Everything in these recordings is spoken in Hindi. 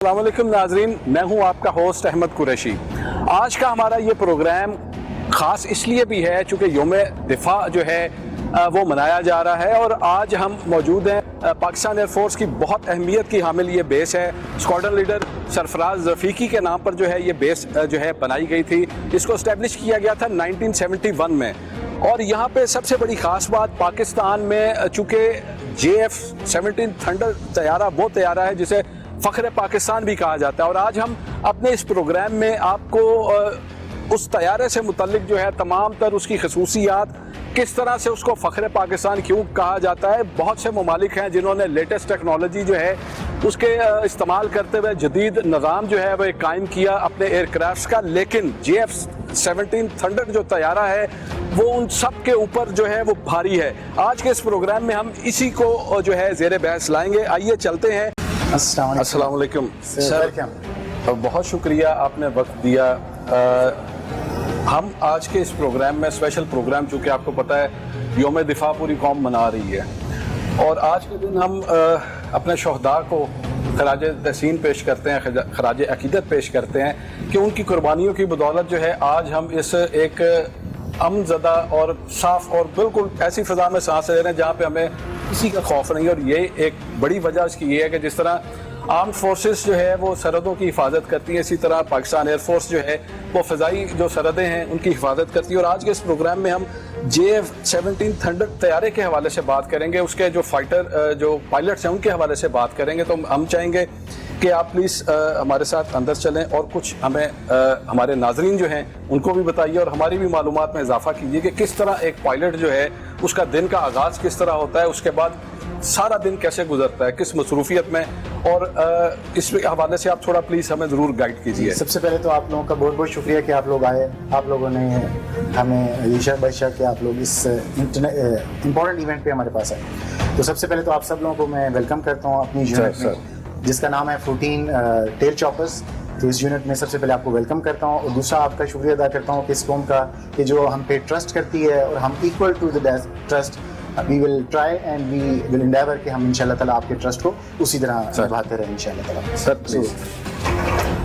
अस्सलामुअलैकुम नाजरीन, मैं हूं आपका होस्ट अहमद कुरैशी। आज का हमारा ये प्रोग्राम ख़ास इसलिए भी है चूँकि योम दिफा जो है वो मनाया जा रहा है और आज हम मौजूद हैं पाकिस्तान एयरफोर्स की बहुत अहमियत की हामिल ये बेस है। स्क्वाड्रन लीडर सरफराज रफ़ीकी के नाम पर जो है ये बेस जो है बनाई गई थी। इसको इस्टेब्लिश किया गया था 1971 में। और यहाँ पे सबसे बड़ी ख़ास बात पाकिस्तान में चूँकि JF-17 थंडर तैयारा वो तैयारा है जिसे फ़ख्र पाकिस्तान भी कहा जाता है। और आज हम अपने इस प्रोग्राम में आपको उस तैयारे से मुतल्लिक जो है तमाम तर उसकी खसूसियात, किस तरह से उसको फ़ख्र पाकिस्तान क्यों कहा जाता है। बहुत से ममालिक हैं जिन्होंने लेटेस्ट टेक्नोलॉजी जो है उसके इस्तेमाल करते हुए जदीद निज़ाम जो है वह कायम किया अपने एयरक्राफ्ट का, लेकिन JF-17 थंडर जो तैयारा है वो उन सब के ऊपर जो है वो भारी है। आज के इस प्रोग्राम में हम इसी को जो है ज़ेरे बहस लाएंगे। आइए चलते हैं। अस्सलाम वालेकुम सर, बहुत शुक्रिया आपने वक्त दिया। हम आज के इस प्रोग्राम में स्पेशल प्रोग्राम, चूँकि आपको पता है योम दिफा पूरी कौम मना रही है और आज के दिन हम अपने शहदा को खराज तहसीन पेश करते हैं, खराज अकीदत पेश करते हैं कि उनकी कुर्बानियों की बदौलत जो है आज हम इस एक अमनज़दा और साफ़ और बिल्कुल ऐसी फ़िज़ा में सांस ले रहे हैं जहाँ पे हमें किसी का खौफ नहीं है। और ये एक बड़ी वजह इसकी ये है कि जिस तरह आर्म्ड फोर्सेस जो है वो सरहदों की हिफाजत करती है, इसी तरह पाकिस्तान एयरफोर्स जो है वो फ़िज़ाई जो सरहदें हैं उनकी हिफाजत करती है। और आज के इस प्रोग्राम में हम JF-17 थंडर तैयारे के हवाले से बात करेंगे, उसके जो फाइटर जो पायलट्स हैं उनके हवाले से बात करेंगे। तो हम चाहेंगे कि आप प्लीज़ हमारे साथ अंदर चलें और कुछ हमें हमारे नाजरीन जो हैं उनको भी बताइए और हमारी भी मालूमात में इजाफा कीजिए कि किस तरह एक पायलट जो है उसका दिन का आगाज़ किस तरह होता है, उसके बाद सारा दिन कैसे गुजरता है, किस मसरूफियत में। और इस हवाले से आप थोड़ा प्लीज़ हमें ज़रूर गाइड कीजिए। सबसे पहले तो आप लोगों का बहुत बहुत शुक्रिया कि आप लोग आए। आप लोगों ने हमें ये बशक कि आप लोग इस इम्पोर्टेंट इवेंट पे हमारे पास आए। तो सबसे पहले तो आप सब लोगों को मैं वेलकम करता हूँ अपनी यूनिट में, जिसका नाम है 14 टेल चॉपर्स। तो इस यूनिट में सबसे पहले आपको वेलकम करता हूँ और दूसरा आपका शुक्रिया अदा करता हूँ कि इस कौम का कि जो हम पे ट्रस्ट करती है और हम equal to the trust we will try and we will endeavour कि हम इंशाल्लाह ताला आपके ट्रस्ट को उसी तरह निभाते रहें इंशाल्लाह ताला।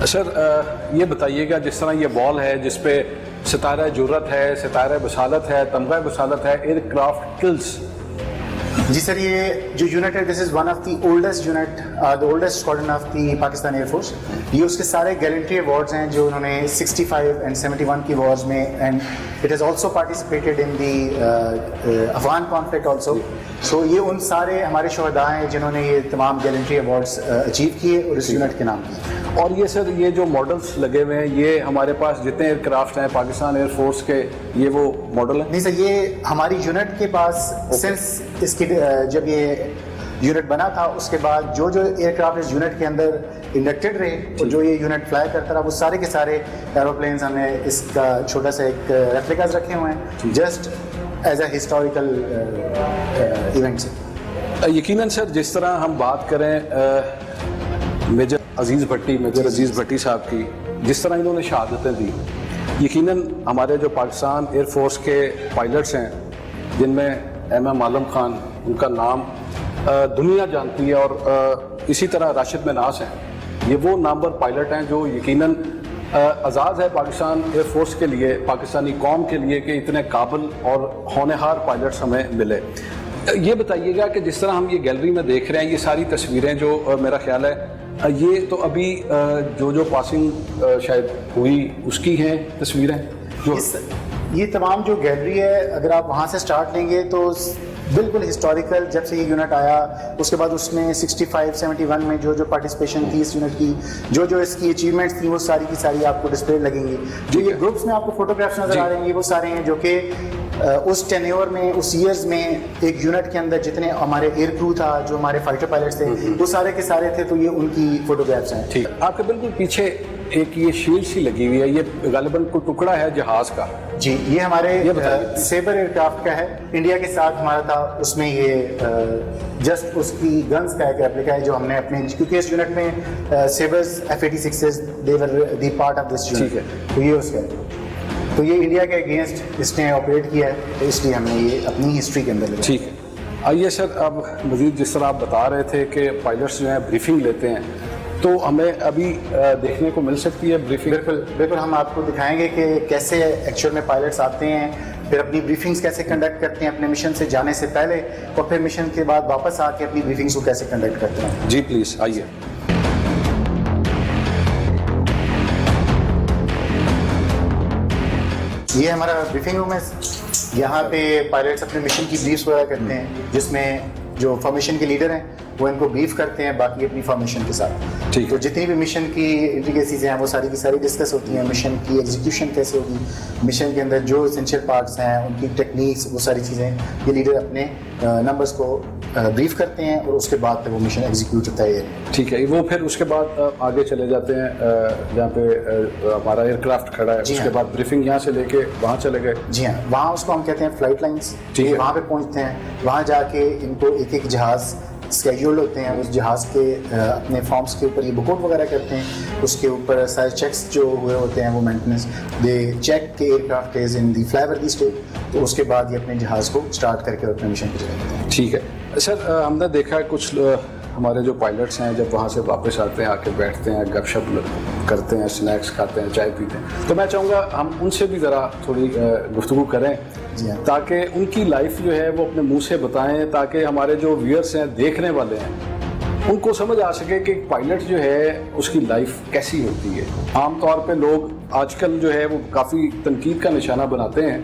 सर ये बताइएगा, जिस तरह ये बॉल है जिस पे सितारा जुर्रत है, सितारा बसालत है, तमगा बसालत है, एयरक्राफ्ट किल्स। जी सर, ये जो यूनिट है this is one of the oldest unit, the oldest squadron of the Pakistan air force. ये उसके सारे गैलेंट्री अवार्ड्स हैं जो उन्होंने 65 एंड 71 की वॉर्स में, and it has also participated in the Afghan conflict also. So ये उन सारे हमारे शहदा हैं जिन्होंने ये तमाम गैलेंट्री अवार्ड्स अचीव किए और इस यूनिट के नाम किए। और ये सर ये जो मॉडल्स लगे हुए हैं ये हमारे पास जितने एयरक्राफ्ट हैं पाकिस्तान एयरफोर्स के, ये वो मॉडल है? नहीं सर, ये हमारी यूनिट के पास सिंस इसकी जब ये यूनिट बना था उसके बाद जो जो एयरक्राफ्ट इस यूनिट के अंदर इंडक्टेड रहे और जो ये यूनिट फ्लाई करता रहा वो सारे के सारे एरोप्लेन्स हमने इसका छोटा सा एक रेप्लिकास रखे हुए हैं just as a historical events. यकीनन सर, जिस तरह हम बात करें मेजर अजीज़ भट्टी साहब की, जिस तरह इन्होंने शहादतें दी, यकीनन हमारे जो पाकिस्तान एयरफोर्स के पायलट्स हैं जिनमें MM आलम खान, उनका नाम दुनिया जानती है, और इसी तरह राशिद मिनास हैं, ये वो नामवर पायलट हैं जो यकीनन आज़ाद है पाकिस्तान एयरफोर्स के लिए, पाकिस्तानी कौम के लिए कि इतने काबिल और होनहार पायलट्स हमें मिले। ये बताइएगा कि जिस तरह हम ये गैलरी में देख रहे हैं ये सारी तस्वीरें जो मेरा ख्याल है ये तो अभी जो पासिंग शायद हुई उसकी हैं तस्वीरें जो ये तमाम जो गैलरी है, अगर आप वहाँ से स्टार्ट लेंगे तो बिल्कुल हिस्टोरिकल, जब से ये यूनिट आया उसके बाद उसमें 65-71 में जो जो पार्टिसिपेशन थी इस यूनिट की, जो जो इसकी अचीवमेंट्स थी वो सारी की सारी आपको डिस्प्ले लगेंगी। जो ये ग्रुप्स में आपको फोटोग्राफ्स नजर आ रहे हैं ये वो सारे हैं जो कि उस टेन्योर में, उस ईयर्स में एक यूनिट के अंदर जितने हमारे एयर क्रू था, जो हमारे फाइटर पायलट्स थे वो सारे के सारे थे, तो ये उनकी फोटोग्राफ्स हैं। ठीक, आपके बिल्कुल पीछे एक ये शील्ड सी लगी हुई है, ये गालिबन कोई टुकड़ा है जहाज का? जी, ये हमारे सेबर एयरक्राफ्ट का है, इंडिया के साथ हमारा था, उसमें ये जस्ट उसकी गन्स का एक रेप्लिका है जो हमने अपने, क्योंकि इस यूनिट में sabres F-86s they were the part of this unit, तो ये उसका है। तो ये इंडिया के अगेंस्ट इसने ऑपरेट किया है, तो इसलिए हमने ये अपनी हिस्ट्री के अंदर। ठीक है, आइए सर, अब मज़ीद जिस तरह आप बता रहे थे कि पायलट्स जो हैं ब्रीफिंग लेते हैं, तो हमें अभी देखने को मिल सकती है ब्रीफिंग? बिल्कुल बिल्कुल, हम आपको दिखाएंगे कि कैसे एक्चुअल में पायलट्स आते हैं, फिर अपनी ब्रीफिंग्स कैसे कंडक्ट करते हैं अपने मिशन से जाने से पहले, और फिर मिशन के बाद वापस आके अपनी ब्रीफिंग्स को कैसे कंडक्ट करते हैं। जी प्लीज़ आइए। ये हमारा ब्रीफिंग रूम है। यहाँ पे पायलट्स अपने मिशन की ब्रीफ्स वगैरह करते हैं, जिसमें जो फॉर्मेशन के लीडर हैं वो इनको ब्रीफ करते हैं बाकी अपनी फॉर्मेशन के साथ। ठीक है। तो जितनी भी मिशन की इंट्रिकेसीज हैं वो सारी की सारी डिस्कस होती हैं। मिशन की एग्जीक्यूशन कैसे होगी, मिशन के अंदर जो एसेंशियल पार्ट्स हैं उनकी टेक्निक्स, वो सारी चीज़ें ये लीडर अपने नंबर्स को ब्रीफ करते हैं और उसके बाद फिर वो मिशन एग्जीक्यूट होता है। ठीक है, वो फिर उसके बाद आगे चले जाते हैं जहाँ पे हमारा एयरक्राफ्ट खड़ा है, उसके बाद ब्रीफिंग यहाँ से लेके वहाँ चले गए। जी हाँ, वहाँ उसको हम कहते हैं फ्लाइट लाइंस। ठीक है। वहाँ पे पहुँचते हैं, वहाँ जाके इनको एक एक जहाज़ स्केड्यूल्ड होते हैं, उस जहाज़ के अपने फॉर्म्स के ऊपर ये बुकआउट वगैरह करते हैं, उसके ऊपर सारे चेक्स जो हुए होते हैं वो मेंटेनेंस दे चेक के aircraft is in the flyover state, तो उसके बाद ये अपने जहाज़ को स्टार्ट करके अपने मिशन पर चले जाते हैं। ठीक है सर, हमने देखा है कुछ हमारे जो पायलट्स हैं जब वहाँ से वापस आते हैं, आके बैठते हैं, गपशप करते हैं, स्नैक्स खाते हैं, चाय पीते हैं, तो मैं चाहूँगा हम उनसे भी ज़रा थोड़ी गुफ्तगू करें, जी हाँ। ताकि उनकी लाइफ जो है वो अपने मुंह से बताएं, ताकि हमारे जो व्यूअर्स हैं, देखने वाले हैं, उनको समझ आ सके कि पायलट जो है उसकी लाइफ कैसी होती है। आमतौर पे लोग आजकल जो है वो काफ़ी तनकीद का निशाना बनाते हैं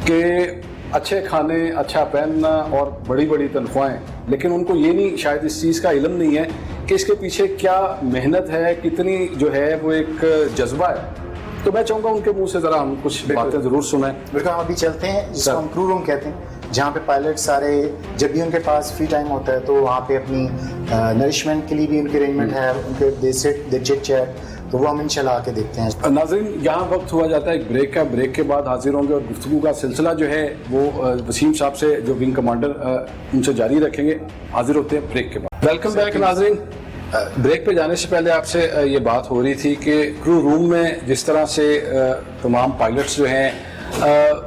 कि अच्छे खाने, अच्छा पहनना और बड़ी बड़ी तनख्वाहें, लेकिन उनको ये नहीं, शायद इस चीज़ का इल्म नहीं है कि इसके पीछे क्या मेहनत है, कितनी जो है वो एक जज्बा है। तो मैं चाहूँगा उनके मुंह से ज़रा हम कुछ बातें ज़रूर सुनें। बिल्कुल, हम अभी चलते हैं जिसको हम क्रू रूम कहते हैं, जहाँ पे पायलट सारे जब भी उनके पास फ्री टाइम होता है तो वहाँ पे अपनी नरिशमेंट के लिए भी उनके अरेंजमेंट है, उनके दे चिट चैट, तो वो हम इंशाल्लाह आके देखते हैं। नाज़रीन, यहाँ वक्त हुआ जाता है एक ब्रेक का, ब्रेक के बाद हाजिर होंगे और गुफ्तगू का सिलसिला जो है वो वसीम साहब से, जो विंग कमांडर, उनसे जारी रखेंगे। हाजिर होते हैं ब्रेक के बाद। वेलकम बैक नाज़रीन। ब्रेक पे जाने से पहले आपसे ये बात हो रही थी कि क्रू रूम में जिस तरह से तमाम पायलट्स जो हैं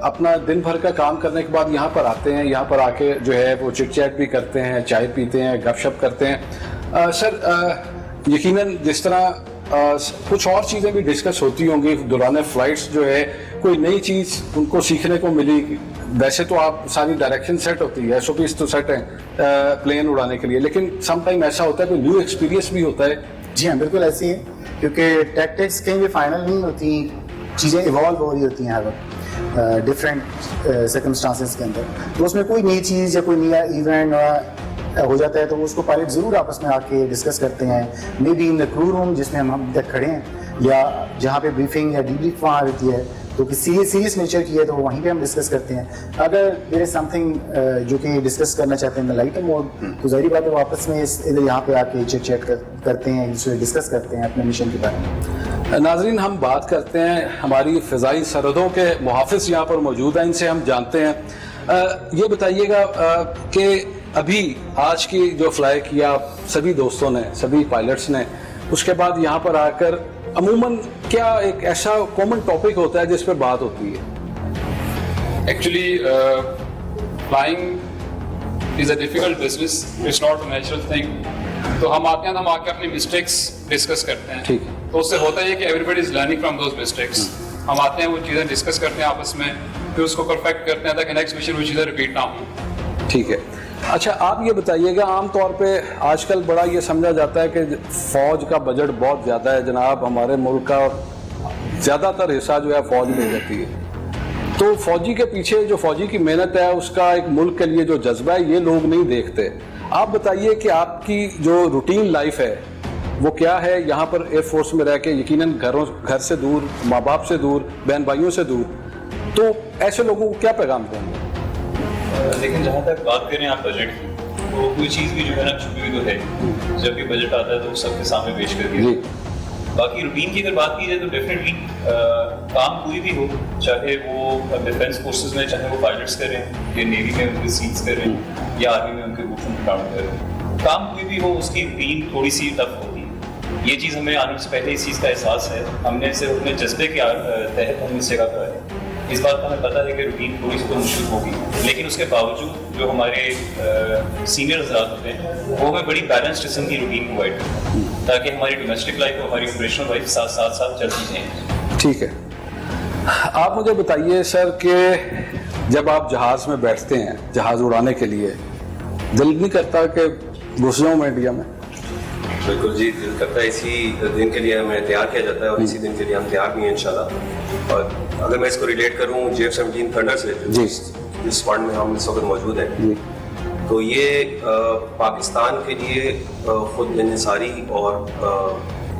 अपना दिन भर का काम करने के बाद यहाँ पर आते हैं, यहाँ पर आके जो है वो चिट चैट भी करते हैं, चाय पीते हैं, गपशप करते हैं। सर यकीनन जिस तरह कुछ और चीज़ें भी डिस्कस होती होंगी दौरान फ़्लाइट्स, जो है कोई नई चीज़ उनको सीखने को मिली। वैसे तो आप सारी डायरेक्शन सेट होती है, SOPs तो सेट हैं प्लेन उड़ाने के लिए, लेकिन सम टाइम ऐसा होता है कोई न्यू एक्सपीरियंस भी होता है। जी हाँ, बिल्कुल ऐसी है, क्योंकि टैक्टिक्स कहीं भी फाइनल नहीं होती, चीज़ें इवॉल्व हो रही होती हैं हर वक्त डिफरेंट सर्कमस्टांसेस के अंदर। तो उसमें कोई नई चीज़ या कोई नया इवेंट हो जाता है तो उसको पायलट ज़रूर आपस में आके डिस्कस करते हैं। May be in the crew room जिसमें हम अभी तक खड़े हैं, या जहाँ पे ब्रीफिंग या डीब्रीफ वहाँ होती है, तो किसी सीरियस नेचर की है तो वहीं पे हम डिस्कस करते हैं। अगर देयर इज समथिंग जो कि डिस्कस करना चाहते हैं इन द लाइटर मोड, तो ज़ाहिर बात है वापस में इधर यहाँ पे आके चिट चैट करते हैं, इससे डिस्कस करते हैं अपने मिशन के बारे में। नाजरीन, हम बात करते हैं हमारी फ़िज़ाई सरहदों के मुहाफ़िज़ यहाँ पर मौजूद हैं, इनसे हम जानते हैं। ये बताइएगा कि अभी आज की जो फ्लाई किया सभी दोस्तों ने, सभी पायलट्स ने, उसके बाद यहाँ पर आकर अमूमन क्या एक ऐसा कॉमन टॉपिक होता है जिस पर बात होती है? Actually, flying is a difficult business. It's not a natural thing. तो हम आते हैं तो हम आके अपनी मिस्टेक्स डिस्कस करते हैं। ठीक। तो उससे होता है कि everybody is learning from those mistakes. हम आते हैं, वो चीज़ें डिस्कस करते हैं आपस में, फिर उसको परफेक्ट करते हैं ताकि नेक्स्ट मिशन वो चीज़ें रिपीट ना हो। ठीक है। अच्छा, आप ये बताइएगा, आम तौर पे आजकल बड़ा ये समझा जाता है कि फ़ौज का बजट बहुत ज़्यादा है जनाब, हमारे मुल्क का ज़्यादातर हिस्सा जो है फ़ौज ले जाती है। तो फ़ौजी के पीछे जो फ़ौजी की मेहनत है, उसका एक मुल्क के लिए जो जज्बा है, ये लोग नहीं देखते। आप बताइए कि आपकी जो रूटीन लाइफ है वो क्या है यहाँ पर एयरफोर्स में रह के, यकीनन घर से दूर, माँ बाप से दूर, बहन भाइयों से दूर, तो ऐसे लोगों को क्या पैगाम देंगे? लेकिन जहाँ तक बात करें आप बजट की, तो कोई चीज़ भी जो है ना छुपी हुई तो है, जब भी बजट आता है तो सबके सामने पेश कर दिया। बाकी रूटीन की अगर बात की जाए तो डेफिनेटली काम कोई भी हो, चाहे वो डिफेंस फोर्सेस में, चाहे वो पायलट्स करें, या नेवी में उनके सीट्स करें, या आर्मी में उनके बूट ग्राउंड करें, काम कोई भी हो उसकी रूटीन थोड़ी सी टफ होती है। ये चीज़ हमें आने से पहले इस चीज़ का एहसास है, हमने सिर्फ अपने जज्बे के तहत हमने इस जगह पर है। इस बात का हमें पता है कि रूटीन थोड़ी सी तो मुश्किल होगी, लेकिन उसके बावजूद जो हमारे सीनियर हज़रात होते हैं वो हमें बड़ी बैलेंस्ड किस्म की रूटीन प्रोवाइड करते हैं। ताकि हमारी डोमेस्टिक लाइफ और हमारी ऑपरेशनल लाइफ साथ साथ चलती जाए। ठीक है, आप मुझे बताइए सर कि जब आप जहाज़ में बैठते हैं जहाज़ उड़ाने के लिए, दिल नहीं करता कि घुस जाऊँ मैं इंडिया में? बिल्कुल जी, दिल करता है। इसी दिन के लिए हमें तैयार किया जाता है और इसी दिन के लिए हम तैयार भी हैं इंशाल्लाह। और अगर मैं इसको रिलेट करूँ JF-17 थंडर से, जिस फंड में हम इस वक्त मौजूद हैं, तो ये पाकिस्तान के लिए खुद इंसारी और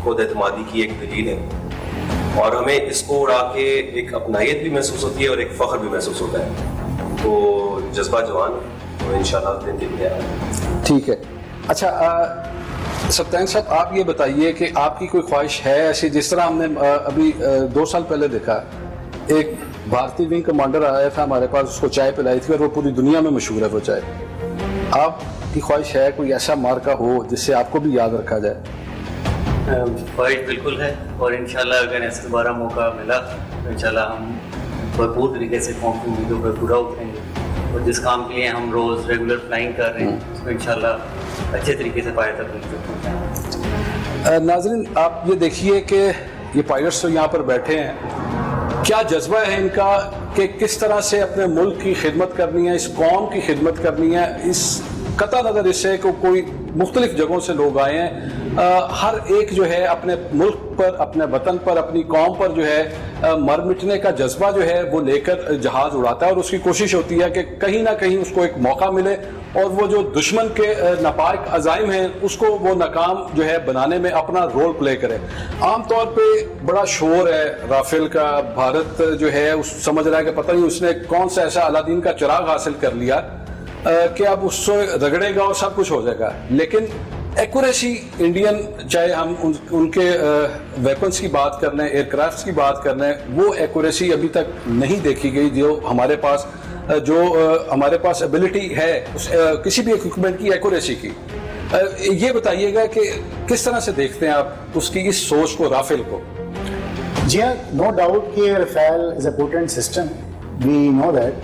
खुद एतमादी की एक दलील है और हमें इसको उड़ा के एक अपनायत भी महसूस होती है और एक फ़ख्र भी महसूस होता है। तो जज्बा जवान तो इंशाल्लाह दिन के लिए आए। ठीक है। अच्छा सत्यान साहब, आप ये बताइए कि आपकी कोई ख्वाहिश है ऐसी, जिस तरह हमने अभी 2 साल पहले देखा, एक भारतीय विंग कमांडर आया था हमारे पास, उसको चाय पिलाई थी और वो पूरी दुनिया में मशहूर है वो चाय। आपकी ख्वाहिश है कोई ऐसा मार्का हो जिससे आपको भी याद रखा जाए? ख्वाहिश बिल्कुल है और इंशाल्लाह अगर ऐसा दोबारा मौका मिला तो इंशाल्लाह हम भरपूर तरीके से कौम की उम्मीदों पर पूरा उतरेंगे और जिस काम के लिए हम रोज़ रेगुलर फ्लाइंग कर रहे हैं उसको इंशाल्लाह अच्छे तरीके से पाया तक पहुँचाएंगे। नाज़रीन, आप ये देखिए कि ये पायलट्स तो यहाँ पर बैठे हैं, क्या जज्बा है इनका कि किस तरह से अपने मुल्क की खिदमत करनी है, इस कौम की खिदमत करनी है। इस कता नज़र इससे को कोई मुख्तलिफ जगहों से लोग आए हैं, हर एक जो है अपने मुल्क पर, अपने वतन पर, अपनी कौम पर जो है मर मिटने का जज्बा जो है वो लेकर जहाज़ उड़ाता है और उसकी कोशिश होती है कि कहीं ना कहीं उसको एक मौका मिले और वो जो दुश्मन के नापाक अज़ाइम हैं उसको वो नाकाम जो है बनाने में अपना रोल प्ले करे। आमतौर पे बड़ा शोर है राफेल का, भारत जो है उस समझ रहा है कि पता नहीं उसने कौन सा ऐसा अलादीन का चिराग हासिल कर लिया कि अब उससे रगड़ेगा और सब कुछ हो जाएगा। लेकिन एक्यूरेसी इंडियन, चाहे हम उनके वेपन्स की बात कर लें, एयरक्राफ्ट्स की बात कर लें, वो एक्यूरेसी अभी तक नहीं देखी गई जो हमारे पास एबिलिटी है किसी भी इक्विपमेंट की एक्यूरेसी की। ये बताइएगा कि किस तरह से देखते हैं आप उसकी इस सोच को, राफेल को? जी हाँ, नो डाउट कि Rafale is a potent system, we know that,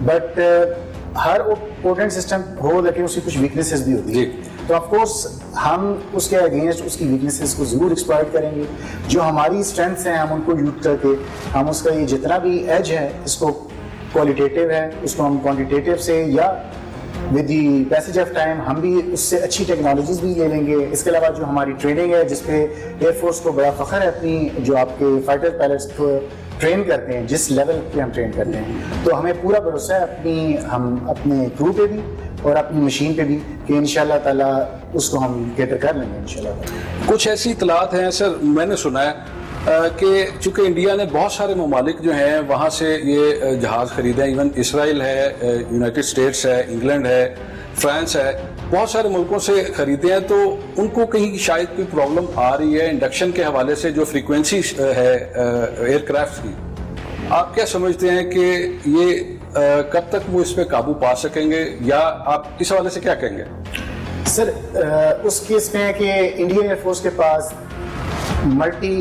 but हर पोटेंट सिस्टम हो लेकिन उसकी कुछ वीकनेसेस भी होती है। तो ऑफ कोर्स हम उसके अगेंस्ट उसकी वीकनेसेस को ज़रूर एक्सप्लॉइट करेंगे। जो हमारी स्ट्रेंथ्स हैं हम उनको यूज करके हम उसका ये जितना भी एज है, इसको क्वालिटेटिव है, उसको हम क्वांटिटेटिव से या with the passage of time हम भी उससे अच्छी टेक्नोलॉजीज भी ले लेंगे। इसके अलावा जो हमारी ट्रेनिंग है, जिसपे एयरफोर्स को बड़ा फख्र है अपनी, जो आपके फाइटर पायलट्स को ट्रेन करते हैं, जिस लेवल पे हम ट्रेन करते हैं, तो हमें पूरा भरोसा है हम अपने क्रू पे भी और अपनी मशीन पे भी कि इंशाल्लाह ताला उसको हम कैटर कर लेंगे इंशाल्लाह। कुछ ऐसी इतलात हैं सर, मैंने सुना है कि चूँकि इंडिया ने बहुत सारे ममालिक जो हैं वहाँ से ये जहाज़ खरीदे हैं, इवन इसराइल है, यूनाइटेड स्टेट्स है, इंग्लैंड है, फ्रांस है, बहुत सारे मुल्कों से खरीदे हैं। तो उनको कहीं शायद कोई प्रॉब्लम आ रही है इंडक्शन के हवाले से, जो फ्रीक्वेंसी है एयरक्राफ्ट की, आप क्या समझते हैं कि ये कब तक वो इस पर काबू पा सकेंगे, या आप इस हवाले से क्या कहेंगे? सर उस केस में है कि इंडियन एयरफोर्स के पास मल्टी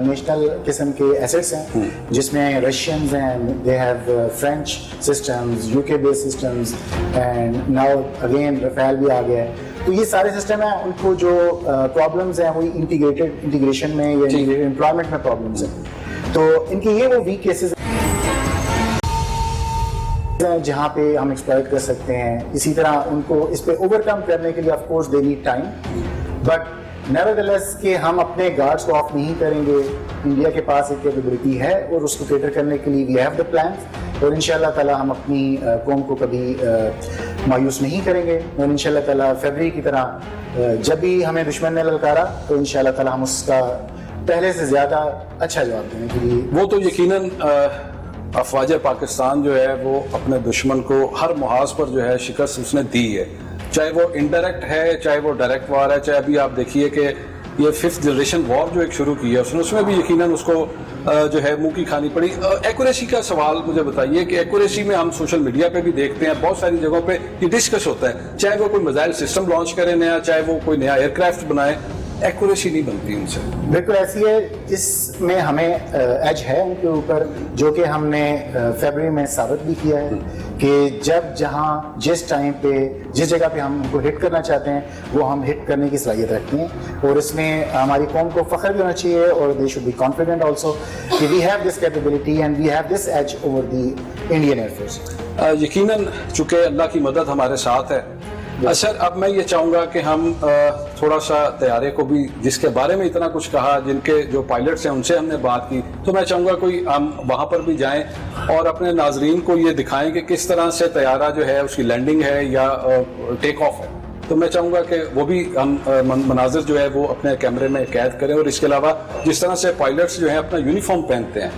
नेशनल किस्म के एसेट्स हैं, जिसमें रशियंस हैं, they have French systems, UK based systems, and now again Rafale भी आ गया है। तो ये सारे सिस्टम हैं, उनको जो प्रॉब्लम्स हैं वो इंटीग्रेशन में या एम्प्लॉयमेंट में प्रॉब्लम्स हैं। तो इनके ये वो वीक केसेस जहाँ पे हम एक्सप्लॉइट कर सकते हैं। इसी तरह उनको इस पे ओवरकम करने के लिए of course they need time, but nevertheless कि हम अपने गार्ड्स को ऑफ नहीं करेंगे। इंडिया के पास एक कैपेबिलिटी है और उसको कैटर करने के लिए वी हैव द प्लान्स, और इंशाल्लाह ताला हम अपनी कौम को कभी मायूस नहीं करेंगे। और इंशाल्लाह ताला फरवरी की तरह जब भी हमें दुश्मन ने ललकारा तो इंशाल्लाह ताला हम उसका पहले से ज़्यादा अच्छा जवाब देने के लिए। वो तो यकीनन अफवाज पाकिस्तान जो है वो अपने दुश्मन को हर मुहाज पर जो है शिकस्त उसने दी है, चाहे वो इनडायरेक्ट है, चाहे वो डायरेक्ट वार है। चाहे अभी आप देखिए कि ये 5th जनरेशन वॉर जो एक शुरू की है उसमें भी यकीनन उसको जो है मुंह की खानी पड़ी। एक्यूरेसी का सवाल मुझे बताइए कि एक्यूरेसी में हम सोशल मीडिया पे भी देखते हैं, बहुत सारी जगहों पे ये डिस्कस होता है, चाहे वो कोई मिसाइल सिस्टम लॉन्च करे नया, चाहे वो कोई नया एयरक्राफ्ट बनाए, एक्यूरेसी नहीं बनती उनसे। बिल्कुल ऐसी है, इसमें हमें एज है उनके ऊपर, जो कि हमने फरवरी में साबित भी किया है कि जब जहां जिस टाइम पे जिस जगह पे हम उनको हिट करना चाहते हैं वो हम हिट करने की सलाहियत रखते हैं, और इसमें हमारी कौम को फख्र भी होना चाहिए और they should be confident also कि we have this capability and we have this edge over the Indian air force. यकीनन चूँकि अल्लाह की मदद हमारे साथ है। सर, अब मैं ये चाहूँगा कि हम थोड़ा सा तैयारे को भी, जिसके बारे में इतना कुछ कहा, जिनके जो पायलट्स हैं उनसे हमने बात की, तो मैं चाहूँगा कोई हम वहाँ पर भी जाएं और अपने नाजरीन को ये दिखाएं कि किस तरह से तैयारा जो है उसकी लैंडिंग है या टेक ऑफ है। तो मैं चाहूँगा कि वो भी हम मनाजिर जो है वो अपने कैमरे में कैद करें, और इसके अलावा जिस तरह से पायलट्स जो है अपना यूनिफॉर्म पहनते हैं,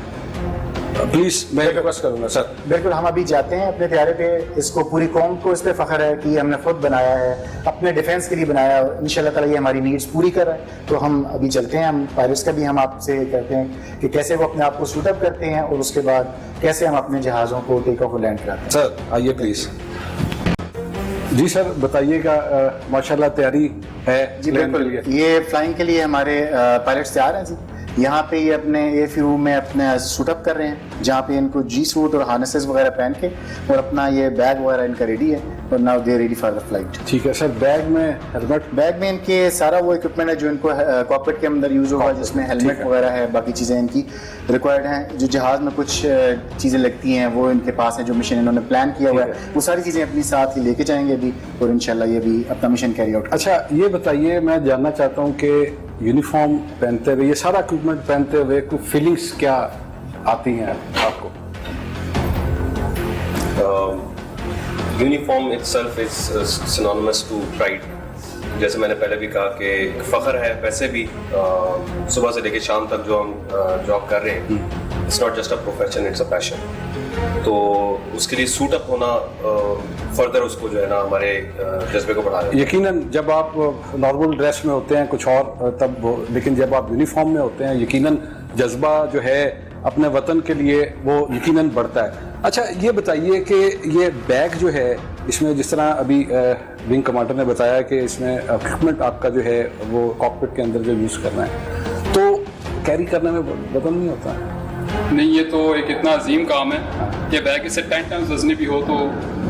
प्लीज मैं रिक्वेस्ट करूंगा सर। बिल्कुल, हम अभी जाते हैं अपने तैयारे पे, इसको पूरी कौम को इस पे फख्र है कि हमने खुद बनाया है, अपने डिफेंस के लिए बनाया है, और इंशाल्लाह ताला ये हमारी नीड्स पूरी कर रहा है। तो हम अभी चलते हैं, हम पायलट्स का भी हम आपसे कहते हैं कि कैसे वो अपने आप को सूटअप करते हैं और उसके बाद कैसे हम अपने जहाज़ों को टेक ऑफ और लैंड कराते हैं। सर आइए प्लीज। जी सर बताइएगा, माशाल्लाह तैयारी है जी बिल्कुल, ये फ्लाइंग के लिए हमारे पायलट्स तैयार हैं जी। यहाँ पे ये अपने एयरफील्ड रूम में अपने सूटअप कर रहे हैं, जहाँ पे इनको जी सूट और हार्नेसेस वगैरह पहन के और अपना ये बैग वगैरह इनका रेडी है, और now they ready for the flight. ठीक है सर। बैग में हेलमेट? बैग में इनके सारा वो इक्विपमेंट है जो इनको कॉकपिट के अंदर यूज होगा, जिसमें हेलमेट वगैरह है, बाकी चीज़ें इनकी रिक्वायर्ड हैं। जो जहाज़ में कुछ चीज़ें लगती हैं वो इनके पास हैं, जो मिशन इन्होंने प्लान किया हुआ है वो सारी चीज़ें अपनी साथ ही लेके जाएंगे अभी, और इंशाल्लाह ये भी अपना मिशन कैरी आउट। अच्छा ये बताइए, मैं जानना चाहता हूँ कि यूनिफॉर्म पहनते हुए, ये सारा इक्विपमेंट पहनते हुए कुछ फीलिंग्स क्या आती हैं आपको? Uniform itself is synonymous to pride. जैसे मैंने पहले भी कहा कि एक फ़ख्र है, वैसे भी सुबह से लेकर शाम तक जो हम जॉब कर रहे हैं, it's not just a profession, it's a passion. तो उसके लिए सूटअप होना फर्दर उसको जो है ना हमारे जज्बे को बढ़ा देता है। यकीनन जब आप नॉर्मल ड्रेस में होते हैं कुछ और तब, लेकिन जब आप यूनिफॉर्म में होते हैं यकीनन जज्बा जो है अपने वतन के लिए वो यकीनन बढ़ता है। अच्छा ये बताइए कि ये बैग जो है, इसमें जिस तरह अभी विंग कमांडर ने बताया कि इसमें इक्विपमेंट आपका जो है वो कॉकपिट के अंदर जो यूज़ करना है, तो कैरी करने में वजन नहीं होता है? नहीं, ये तो एक इतना अजीम काम है कि बैग इससे 10 टाइम्स वजनी भी हो तो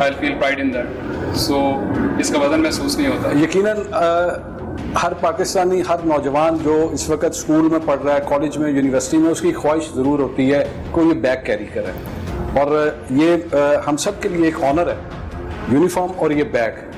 I feel pride in that. So इसका वजन महसूस नहीं होता। यकीनन हर पाकिस्तानी, हर नौजवान जो इस वक्त स्कूल में पढ़ रहा है, कॉलेज में, यूनिवर्सिटी में, उसकी ख्वाहिश ज़रूर होती है कोई ये बैग कैरी करे, और ये हम सब के लिए एक ऑनर है, यूनिफॉर्म और ये बैग।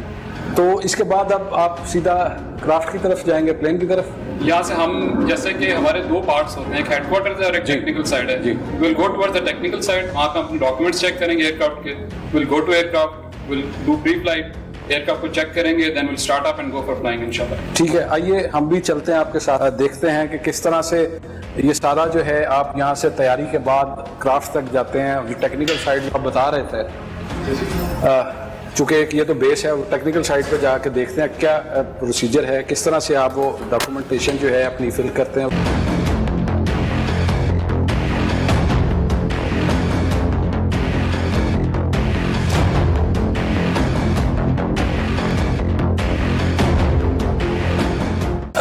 तो इसके बाद अब आप सीधा क्राफ्ट की तरफ जाएंगे, प्लेन की तरफ? यहाँ से हम, जैसे कि हमारे दो पार्ट्स होते हैं, एक हेडक्वार्टर्स है और एक टेक्निकल साइड है। जी। Will go towards the technical side, वहाँ पे हम डॉक्यूमेंट्स चेक करेंगे एयरक्राफ्ट के। Will go to aircraft, will do pre flight, aircraft को चेक करेंगे, then will start up and go for flying इंशाल्लाह। ठीक है, आइए हम भी चलते हैं आपके साथ, देखते हैं कि किस तरह से ये सारा जो है आप यहाँ से तैयारी के बाद क्राफ्ट तक जाते हैं। टेक्निकल साइड आप बता रहे थे, चूँकि ये तो बेस है, टेक्निकल साइड पे जाके देखते हैं क्या प्रोसीजर है, किस तरह से आप वो डॉक्यूमेंटेशन जो है अपनी फिल करते हैं।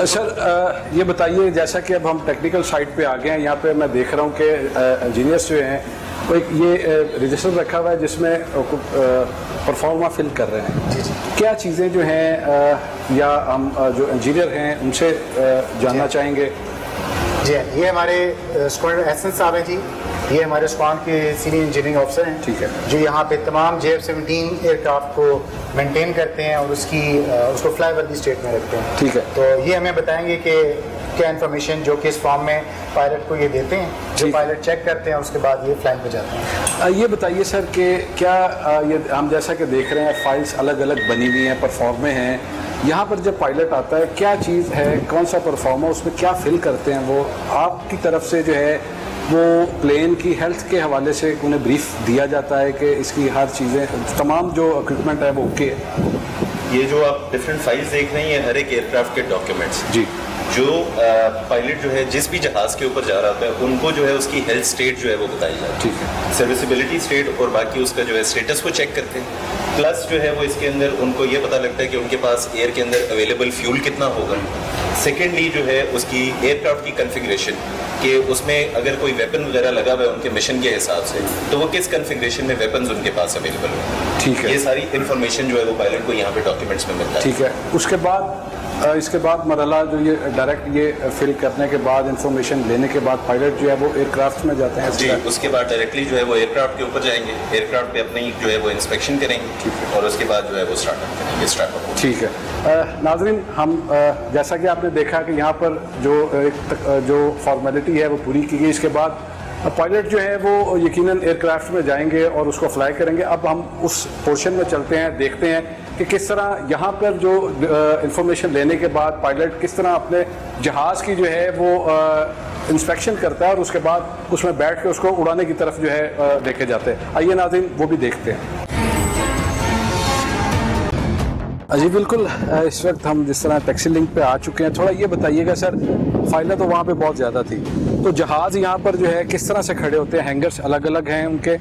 सर ये बताइए, जैसा कि अब हम टेक्निकल साइड पे आ गए हैं, यहाँ पे मैं देख रहा हूँ कि इंजीनियर्स जो हैं वो एक ये रजिस्टर रखा हुआ है जिसमें परफॉर्मा फिल कर रहे हैं। क्या चीज़ें जो हैं या हम जो इंजीनियर हैं उनसे जानना चाहेंगे? जी, ये हमारे स्क्वाड्रन एसएन साहब हैं जी, ये हमारे स्क्वाड के सीनियर इंजीनियरिंग ऑफिसर हैं। ठीक है। जो यहाँ पे तमाम JF-17 एयरक्राफ्ट को मेंटेन करते हैं और उसको फ्लाई वर्दी स्टेट में रखते हैं। ठीक है। तो ये हमें बताएंगे कि क्या इन्फॉर्मेशन जो कि इस फॉर्म में पायलट को ये देते हैं, जो पायलट चेक करते हैं, उसके बाद ये फ्लाइंग पे जाते हैं। ये बताइए सर कि क्या ये हम जैसा कि देख रहे हैं फाइल्स अलग अलग बनी हुई हैं, परफॉर्मे हैं, यहाँ पर जब पायलट आता है क्या चीज़ है, कौन सा परफॉर्मा, उसमें क्या फिल करते हैं वो, आपकी तरफ से जो है वो प्लेन की हेल्थ के हवाले से उन्हें ब्रीफ दिया जाता है कि इसकी हर चीज़ें, तमाम जो इक्विपमेंट है वो ओके है? ये जो आप डिफरेंट फाइल्स देख रहे हैं, ये हर एक एयरक्राफ्ट के डॉक्यूमेंट्स। जी। जो पायलट जो है जिस भी जहाज़ के ऊपर जा रहा होता है उनको जो है उसकी हेल्थ स्टेट जो है वो बताई जाती है, ठीक है, सर्विसिबिलिटी स्टेट और बाकी उसका जो है स्टेटस को चेक करते हैं। प्लस जो है वो इसके अंदर उनको ये पता लगता है कि उनके पास एयर के अंदर अवेलेबल फ्यूल कितना होगा। सेकेंडली जो है उसकी एयरक्राफ्ट की कन्फिग्रेशन कि उसमें अगर कोई वेपन वगैरह लगा हुआ है उनके मिशन के हिसाब से तो वो किस कन्फिग्रेशन में वेपन्स उनके पास अवेलेबल है। ठीक है, ये सारी इन्फॉर्मेशन जो है वो पायलट को यहाँ पे डॉक्यूमेंट्स में मिलता है। ठीक है। उसके बाद इसके बाद मरहला जो ये डायरेक्ट ये फिल करने के बाद इंफॉर्मेशन लेने के बाद पायलट जो है वो एयरक्राफ्ट में जाते हैं। जी, उसके बाद डायरेक्टली जो है वो एयरक्राफ्ट के ऊपर जाएंगे, एयरक्राफ्ट पे अपनी जो है वो इंस्पेक्शन करेंगे और उसके बाद जो है वो स्टार्टअप करेंगे, स्टार्टअप। ठीक है। नाजरीन, हम जैसा कि आपने देखा कि यहाँ पर जो फॉर्मेलिटी है वो पूरी की गई। इसके बाद पायलट जो है वो यकीनन एयरक्राफ्ट में जाएंगे और उसको फ्लाई करेंगे। अब हम उस पोर्शन में चलते हैं, देखते हैं कि किस तरह यहाँ पर जो इंफॉर्मेशन लेने के बाद पायलट किस तरह अपने जहाज़ की जो है वो इंस्पेक्शन करता है और उसके बाद उसमें बैठ के उसको उड़ाने की तरफ जो है देखे जाते हैं। आइए नाज़रीन वो भी देखते हैं। जी बिल्कुल, इस वक्त हम जिस तरह टैक्सी लिंक पे आ चुके हैं, थोड़ा ये बताइएगा सर, फाइलें तो वहाँ पे बहुत ज़्यादा थी, तो जहाज़ यहाँ पर जो है किस तरह से खड़े होते हैं? हैंगर्स अलग अलग हैं उनके?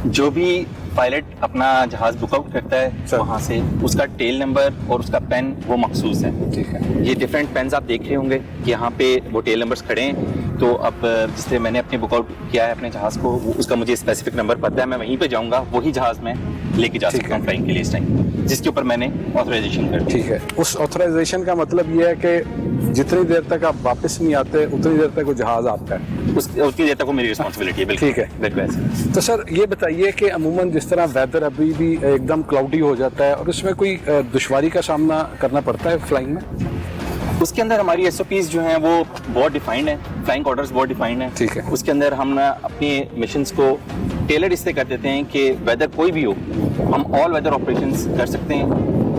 जो भी पायलट अपना जहाज बुक आउट करता है वहाँ से उसका टेल नंबर और उसका पेन वो मखसूस है। ठीक है। ये डिफरेंट पेन्स आप देख रहे होंगे कि यहाँ पे वो टेल नंबर्स खड़े हैं। तो अब जिससे मैंने अपने बुक आउट किया है अपने जहाज को, उसका मुझे स्पेसिफिक नंबर पता है, मैं वहीं पे जाऊँगा, वही जहाज में लेके जा सकता हूँ फ्लाइंग के लिए इस टाइम, जिसके ऊपर मैंने ऑथराइजेशन कर दी। ठीक है। उस ऑथराइजेशन का मतलब ये है कि जितनी देर तक आप वापस नहीं आते उतनी देर तक वो जहाज आपका है, उतनी देर तक वो मेरी रिस्पॉन्सिबिलिटी है। बिल्कुल ठीक है। बिल्कुल ऐसे। तो सर ये बताइए कि अमूमन जिस तरह वेदर अभी भी एकदम क्लाउडी हो जाता है और उसमें कोई दुश्वारी का सामना करना पड़ता है फ्लाइंग में? उसके अंदर हमारी SOPs जो हैं वो बहुत डिफाइंड है, फ्लाइंग ऑर्डर्स बहुत डिफाइंड है। ठीक है। उसके अंदर हम ना अपने मिशंस को टेलर इससे कर देते हैं कि वेदर कोई भी हो हम ऑल वेदर ऑपरेशंस कर सकते हैं,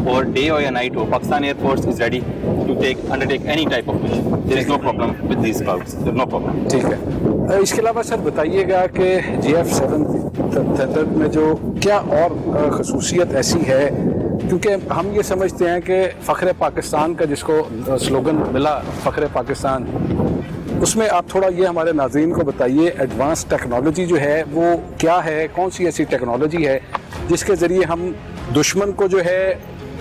और डे हो या नाइट हो, Pakistan air force is ready to undertake any type of mission. There is no problem with these clouds, there no problem. ठीक है। इसके अलावा सर बताइएगा कि GF-7 में जो क्या और खसूसियत ऐसी है, क्योंकि हम ये समझते हैं कि फ़ख्र पाकिस्तान का जिसको स्लोगन मिला, फ़ख्र पाकिस्तान, उसमें आप थोड़ा ये हमारे नाज़रीन को बताइए एडवांस टेक्नोलॉजी जो है वो क्या है, कौन सी ऐसी टेक्नोलॉजी है जिसके ज़रिए हम दुश्मन को जो है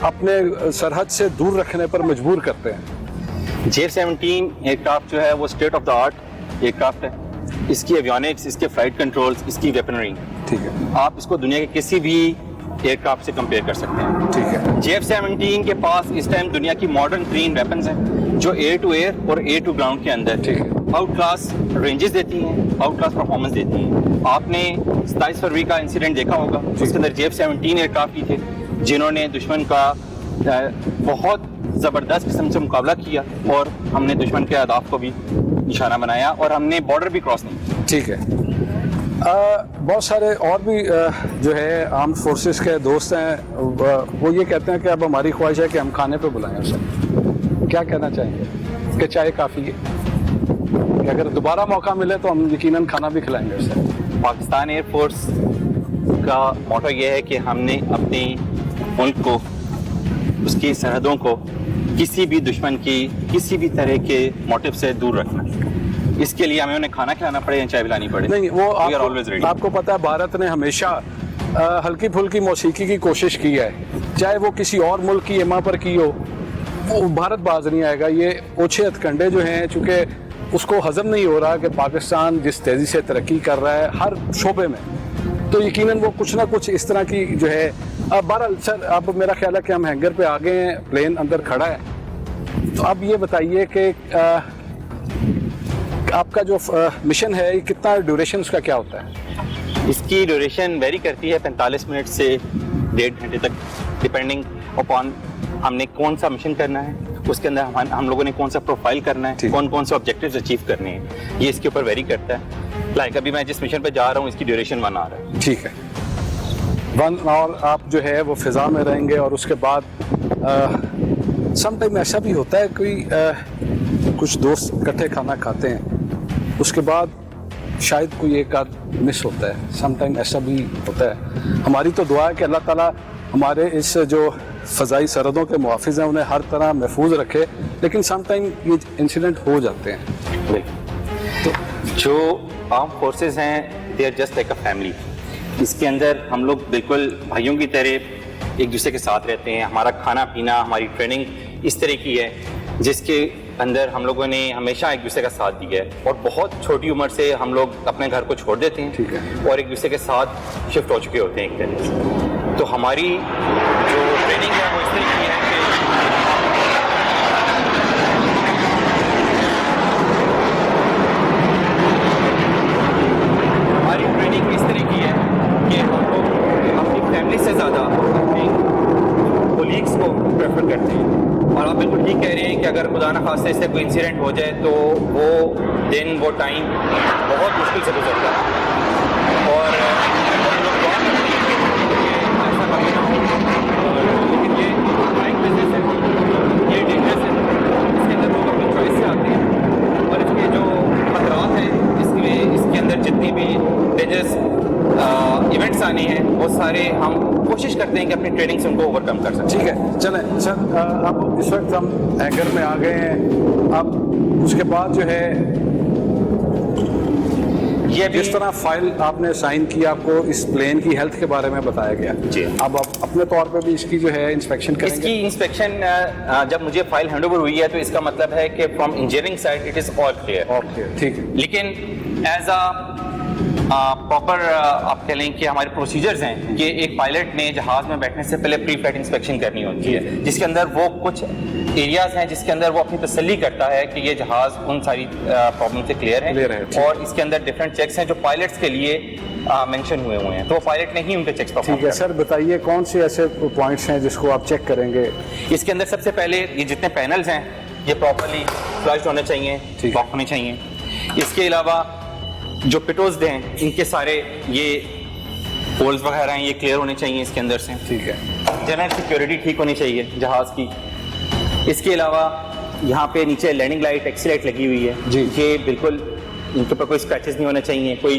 अपने सरहद से दूर रखने पर मजबूर करते हैं? JF-17 एयरक्राफ्ट जो है वो state of the art aircraft है। इसकी एवियोनिक्स, इसके फ्लाइट कंट्रोल्स, इसकी वेपनरी, ठीक है, आप इसको दुनिया के किसी भी एयरक्राफ्ट से कंपेयर कर सकते हैं। ठीक है। JF-17 के पास इस टाइम दुनिया की मॉडर्न ट्रेन वेपन्स हैं जो एयर टू एयर और एयर टू ग्राउंड के अंदर ठीक है आउट क्लास रेंजेस देती हैं, आउट क्लास परफॉर्मेंस देती हैं। आपने 27 फरवरी का इंसिडेंट देखा होगा, उसके अंदर JF-17 एयरक्राफ्ट ही थे जिन्होंने दुश्मन का बहुत ज़बरदस्त किस्म से मुकाबला किया और हमने दुश्मन के अहदाफ को भी निशाना बनाया और हमने बॉर्डर भी क्रॉस नहीं किया। ठीक है। बहुत सारे और भी जो है आर्म्ड फोर्सेस के दोस्त हैं, वो ये कहते हैं कि अब हमारी ख्वाहिश है कि हम खाने पे बुलाएं उसे। क्या कहना चाहेंगे कि चाय काफ़ी है कि अगर दोबारा मौका मिले तो हम यकीनन खाना भी खिलाएंगे उसे? पाकिस्तान एयरफोर्स का मोटो ये है कि हमने अपने मुल्क को, उसकी सरहदों को किसी भी दुश्मन की किसी भी तरह के मोटिव से दूर रखना। इसके लिए हमें उन्हें खाना खिलाना पड़े या चाय पिलानी पड़े, नहीं, वो आपको पता है भारत ने हमेशा हल्की फुल्की मौसीकी की कोशिश की है, चाहे वो किसी और मुल्क की एमा पर की हो, वो भारत बाज नहीं आएगा। ये ओछे हथकंडे जो हैं, चूँकि उसको हजम नहीं हो रहा कि पाकिस्तान जिस तेज़ी से तरक्की कर रहा है हर शोबे में, तो यकीनन वो कुछ ना कुछ इस तरह की जो है। बहरहाल सर, अब मेरा ख्याल है कि हम हैंगर पे आ गए हैं, प्लेन अंदर खड़ा है, तो अब ये बताइए कि आपका जो मिशन है कितना ड्यूरेशन उसका क्या होता है? इसकी ड्यूरेशन वेरी करती है 45 मिनट से 1.5 घंटे तक, डिपेंडिंग अपॉन हमने कौन सा मिशन करना है, उसके अंदर हम लोगों ने कौन सा प्रोफाइल करना है, कौन कौन से ऑब्जेक्टिव्स अचीव करने हैं, ये इसके ऊपर वेरी करता है। लाइक अभी मैं जिस मिशन पे जा रहा हूँ इसकी ड्यूरेशन 1 आवर है। ठीक है, 1 आवर आप जो है वो फिजा में रहेंगे और उसके बाद सम टाइम ऐसा भी होता है कोई कुछ दोस्त इकट्ठे खाना खाते हैं, उसके बाद शायद कोई एक आध मिस होता है, सम टाइम ऐसा भी होता है। हमारी तो दुआ है कि अल्लाह ताला हमारे इस जो फ़ज़ाई सरहदों के मुहाफ़िज़ हैं, उन्हें हर तरह महफूज रखे, लेकिन समटाइम ये इंसिडेंट हो जाते हैं। तो जो आर्म फोर्सेस हैं they are just like a family. इसके अंदर हम लोग बिल्कुल भाइयों की तरह एक दूसरे के साथ रहते हैं। हमारा खाना पीना, हमारी ट्रेनिंग इस तरह की है जिसके अंदर हम लोगों ने हमेशा एक दूसरे का साथ दिया है, और बहुत छोटी उम्र से हम लोग अपने घर को छोड़ देते हैं, ठीक है, और एक दूसरे के साथ शिफ्ट हो चुके होते हैं एक तरह से। तो हमारी जो ट्रेनिंग है वो इस तरह की है कि हमारी ट्रेनिंग इस तरह की है कि हम लोग अपनी फैमिली से ज़्यादा अपने कोलीग्स को प्रेफर करते हैं। और आप बिल्कुल ठीक कह रहे हैं कि अगर खुदा न खास्ते इससे कोई इंसिडेंट हो जाए तो वो दिन, वो टाइम बहुत मुश्किल से गुजरता है, और हम लोग दुआ करते हैं कि ऐसा कभी ना हो। लेकिन ये लाइफ बिजनेस है, ये डेंजरस है, इसके अंदर लोग अपनी चॉइस से आते हैं, और इसके जो खतरात हैं इसके अंदर जितनी भी डेंजरस इवेंट्स आने हैं वो सारे हम कोशिश करते हैं कि अपनी ट्रेनिंग से उनको ओवरकम कर सकें। ठीक है, चलें सर, अब इस वक्त हम हैंगर में आ गए हैं। अब उसके बाद जो है ये जिस तरह फाइल आपने साइन की, आपको इस प्लेन की हेल्थ के बारे में बताया गया जी। अब आप अपने तौर पे भी इसकी जो है इंस्पेक्शन करेंगे? इसकी इंस्पेक्शन जब मुझे फाइल हैंडओवर हुई है तो इसका मतलब है कि from engineering side it is all clear, ठीक है। लेकिन एज अ प्रॉपर आप कह लें कि हमारे प्रोसीजर्स हैं कि एक पायलट ने जहाज में बैठने से पहले प्री फ्लाइट इंस्पेक्शन करनी होती है, जिसके अंदर वो कुछ एरियाज हैं जिसके अंदर वो अपनी तसल्ली करता है कि ये जहाज उन सारी प्रॉब्लम से क्लियर है, और इसके अंदर डिफरेंट चेक्स हैं जो पायलट्स के लिए मेंशन हुए हैं, तो पायलट ने ही उनके चेक्स परफॉर्म ठीक है सर, बताइए कौन से ऐसे पॉइंट्स हैं जिसको आप चेक करेंगे? इसके अंदर सबसे पहले ये जितने पैनल्स हैं ये प्रॉपरली फ्लश्ड होने चाहिए, लॉक होने चाहिए। इसके अलावा जो पिटोज हैं इनके सारे ये होल्स वगैरह हैं ये क्लियर होने चाहिए इसके अंदर से, ठीक है। जनरल सिक्योरिटी ठीक होनी चाहिए जहाज की। इसके अलावा यहाँ पे नीचे लैंडिंग लाइट, टैक्सी लाइट लगी हुई है जी, ये बिल्कुल इनके ऊपर कोई स्क्रैचेस नहीं होने चाहिए, कोई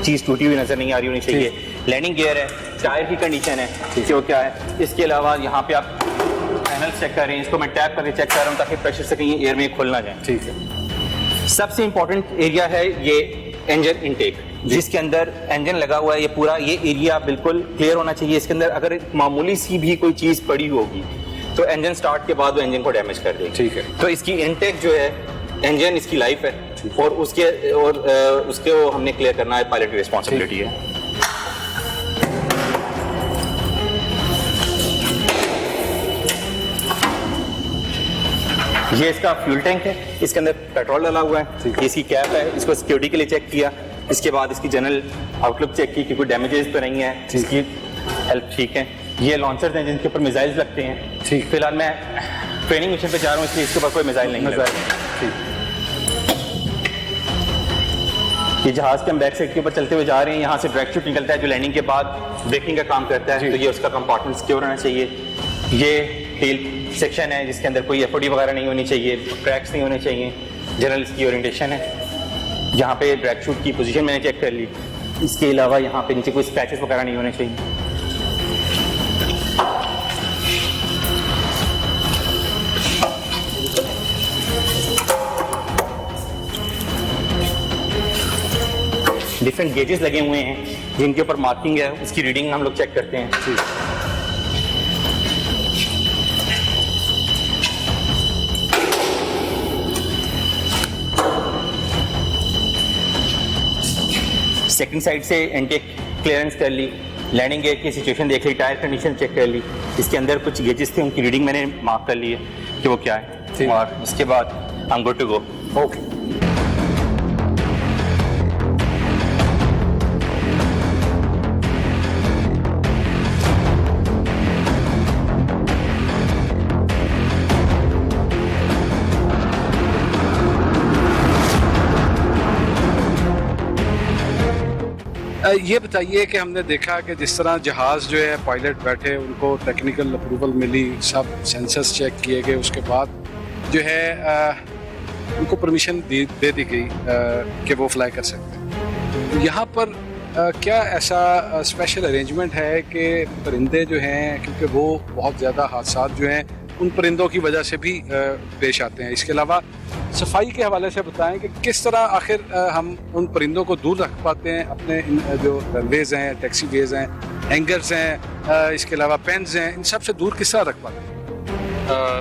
चीज़ टूटी हुई नजर नहीं आ रही होनी चाहिए। लैंडिंग गियर है, टायर की कंडीशन है जो क्या है। इसके अलावा यहाँ पे आप पैनल चेक कर रहे हैं, इसको मैं टैप करके चेक कर रहा हूँ ताकि प्रेशर से कहीं एयर में खुल ना जाए, ठीक है। सबसे इंपॉर्टेंट एरिया है ये इंजन इनटेक, जिसके अंदर इंजन लगा हुआ है। ये पूरा ये एरिया बिल्कुल क्लियर होना चाहिए। इसके अंदर अगर मामूली सी भी कोई चीज़ पड़ी होगी तो इंजन स्टार्ट के बाद वो इंजन को डैमेज कर देगी, ठीक है। तो इसकी इनटेक जो है, इंजन इसकी लाइफ है, और उसके वो हमने क्लियर करना है, पायलट की रिस्पॉन्सिबिलिटी है। ये इसका फ्यूल टैंक है, इसके अंदर पेट्रोल डाला हुआ है। इसकी कैप है, इसको सिक्योरिटी के लिए चेक किया। इसके बाद इसकी जनरल आउटलुक चेक की कि कोई डैमेजेस तो नहीं है, इसकी हेल्थ ठीक है। ये लॉन्चर्स हैं जिनके ऊपर मिसाइल्स लगते हैं। ठीक, फिलहाल मैं ट्रेनिंग मिशन पे जा रहा हूँ इसलिए इसके ऊपर कोई मिसाइल नहीं लगा। ये जहाज के हम बैक साइड के ऊपर चलते हुए जा रहे हैं, यहाँ से ड्रैग शूट निकलता है जो लैंडिंग के बाद ब्रेकिंग का काम करता है, तो ये उसका कंपार्टमेंट सिक्योर होना चाहिए। ये टेल सेक्शन है जिसके अंदर कोई एफओडी वगैरह नहीं होनी चाहिए, क्रैक्स नहीं होने चाहिए। जनरल इसकी ओरिएंटेशन है। यहाँ पे ड्रैग शूट की पोजीशन मैंने चेक कर ली। इसके अलावा यहाँ पे नीचे कोई स्क्रैचेस वगैरह नहीं होने चाहिए। डिफरेंट गेजेस लगे हुए हैं जिनके ऊपर मार्किंग है, उसकी रीडिंग हम लोग चेक करते हैं। सेकंड साइड से इनटेक क्लियरेंस कर ली, लैंडिंग गियर की सिचुएशन देख ली, टायर कंडीशन चेक कर ली। इसके अंदर कुछ गेजेस थे, उनकी रीडिंग मैंने मार्क कर ली है कि वो क्या है, और उसके बाद I am good to go. Okay. ये बताइए कि हमने देखा कि जिस तरह जहाज़ जो है पायलट बैठे, उनको टेक्निकल अप्रूवल मिली, सब सेंसर्स चेक किए गए, उसके बाद जो है उनको परमिशन दे दी गई कि वो फ्लाई कर सकते हैं। यहाँ पर क्या ऐसा स्पेशल अरेंजमेंट है कि परिंदे जो हैं, क्योंकि वो बहुत ज़्यादा हादसात जो हैं उन परिंदों की वजह से भी पेश आते हैं, इसके अलावा सफाई के हवाले से बताएं कि किस तरह आखिर हम उन परिंदों को दूर रख पाते हैं अपने इन जो रनवेज हैं, टैक्सी वेज हैं, हैंगर्स हैं, इसके अलावा पेन्स हैं, इन सब से दूर किस तरह रख पाते हैं?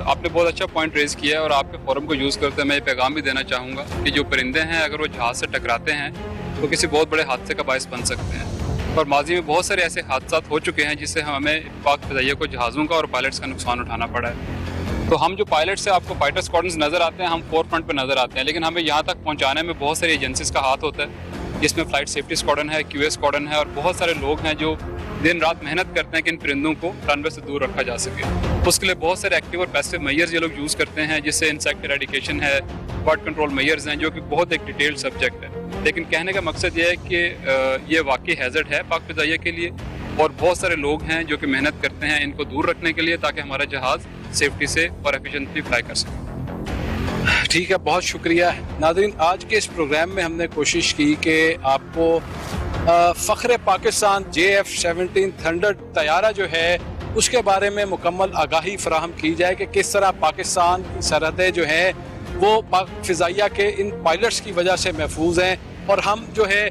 आपने बहुत अच्छा पॉइंट रेज किया है और आपके फोरम को यूज़ करते हुए मैं ये पैगाम भी देना चाहूँगा कि जो परिंदे हैं अगर वो जहाज़ से टकराते हैं तो किसी बहुत बड़े हादसे का बायस बन सकते हैं। और माजी में बहुत सारे ऐसे हादसा हो चुके हैं जिससे हमें पाक फ़िज़ाइया को जहाज़ों का और पायलट्स का नुकसान उठाना पड़ा है। तो हम जो पायलट्स हैं, आपको फाइटर स्क्वाड्रन्स नज़र आते हैं, हम फोर फ्रंट पर नज़र आते हैं, लेकिन हमें यहाँ तक पहुँचाने में बहुत सारी एजेंसीज़ का हाथ होता है, जिसमें फ़्लाइट सेफ्टी स्क्वाड्रन है, QA स्क्वाड्रन है और बहुत सारे लोग हैं जो दिन रात मेहनत करते हैं कि इन परिंदों को रनवे से दूर रखा जा सके। उसके लिए बहुत सारे एक्टिव और पैसिव मेजर्स ये लोग यूज़ करते हैं, जिससे इंसेक्ट एरेडिकेशन है, बर्ड कंट्रोल मेजर्स हैं, जो कि बहुत एक डिटेल्ड सब्जेक्ट है। लेकिन कहने का मकसद ये है कि ये वाकई हैज़र्ड है पाक फ़िज़ाइया के लिए और बहुत सारे लोग हैं जो कि मेहनत करते हैं इनको दूर रखने के लिए, ताकि हमारा जहाज़ सेफ्टी से और एफिशिएंटली फ्लाई कर सके। ठीक है, बहुत शुक्रिया। नाज़रीन, आज के इस प्रोग्राम में हमने कोशिश की कि आपको फ़ख्र पाकिस्तान JF-17 थंडर तैयारा जो है उसके बारे में मुकम्मल आगाही फराहम की जाए कि किस तरह पाकिस्तान की सरहदें जो हैं वो पाक फ़िज़ाइया के इन पायलट्स की वजह से महफूज हैं। और हम जो है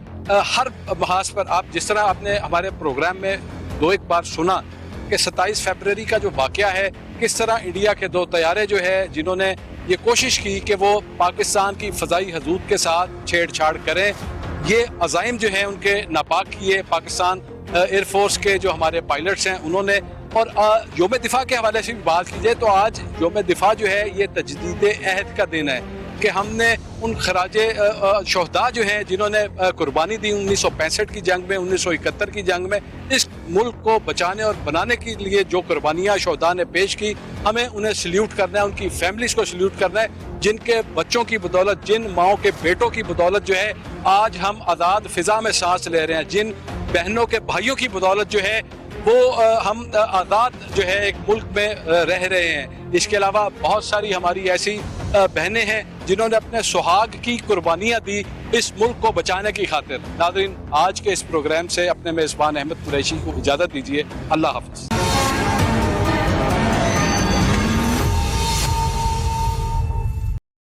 हर महाज पर, आप जिस तरह आपने हमारे प्रोग्राम में एक बार सुना कि 27 फरवरी का जो वाक़या है, किस तरह इंडिया के 2 तैयारे जो है जिन्होंने ये कोशिश की कि वो पाकिस्तान की फ़ज़ाई हदूद के साथ छेड़छाड़ करें, ये अज़ाइम जो हैं उनके नापाक किए पाकिस्तान एयरफोर्स के जो हमारे पायलट्स हैं उन्होंने। और योम दिफा के हवाले से भी बात की जाए तो आज योम दिफा जो है ये तजदीद अहद का दिन है कि हमने उन खराजे शहदा जो हैं जिन्होंने कुर्बानी दी 1965 की जंग में, 1971 की जंग में, इस मुल्क को बचाने और बनाने के लिए जो कुर्बानियाँ शहदा ने पेश की, हमें उन्हें सल्यूट करना है, उनकी फैमिलीज़ को सल्यूट करना है, जिनके बच्चों की बदौलत, जिन माओं के बेटों की बदौलत जो है आज हम आज़ाद फ़िज़ा में सांस ले रहे हैं, जिन बहनों के भाइयों की बदौलत जो है वो हम आज़ाद जो है एक मुल्क में रह रहे हैं। इसके अलावा बहुत सारी हमारी ऐसी बहनें हैं जिन्होंने अपने सुहाग की कुर्बानियाँ दी इस मुल्क को बचाने की खातिर। नाज़रीन, आज के इस प्रोग्राम से अपने मेज़बान अहमद कुरैशी को इजाज़त दीजिए। अल्लाह हाफ़िज़।